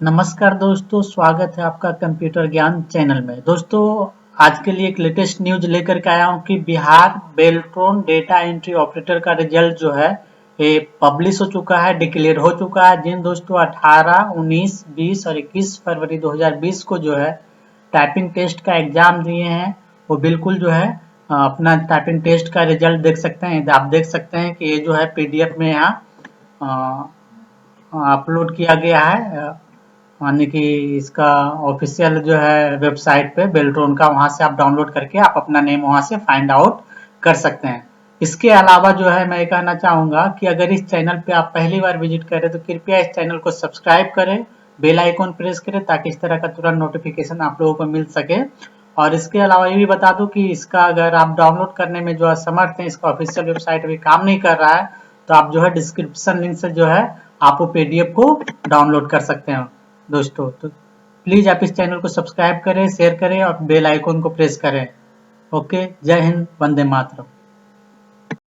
नमस्कार दोस्तों, स्वागत है आपका कंप्यूटर ज्ञान चैनल में। दोस्तों, आज के लिए एक लेटेस्ट न्यूज लेकर के आया हूं कि Bihar Beltron data entry operator का रिजल्ट जो है ये पब्लिश हो चुका है, डिक्लेयर हो चुका है। जिन दोस्तों 18, 19, 20 और 21 फरवरी 2020 को जो है टाइपिंग टेस्ट का एग्जाम दिए हैं, वो बिल्कुल जो है अपना टाइपिंग टेस्ट का रिजल्ट देख सकते हैं। आप देख सकते हैं कि ये जो है पीडीएफ में यहाँ अपलोड किया गया है, यानी कि इसका ऑफिशियल जो है वेबसाइट पे बेल्ट्रॉन का, वहां से आप डाउनलोड करके आप अपना नेम वहां से फाइंड आउट कर सकते हैं। इसके अलावा जो है मैं कहना चाहूंगा कि अगर इस चैनल पे आप पहली बार विजिट करें तो कृपया इस चैनल को सब्सक्राइब करें, बेल आइकॉन प्रेस करें ताकि इस तरह का तुरंत नोटिफिकेशन आप लोगों को मिल सके। और इसके अलावा ये भी बता दूं कि इसका अगर आप डाउनलोड करने में जो असमर्थ हैं, इसका ऑफिशियल वेबसाइट अभी काम नहीं कर रहा है, तो आप जो है डिस्क्रिप्शन लिंक से जो है आप वो पीडीएफ को डाउनलोड कर सकते हैं। दोस्तों तो प्लीज आप इस चैनल को सब्सक्राइब करें, शेयर करें और बेल आइकॉन को प्रेस करें। ओके, जय हिंद, वंदे मातरम।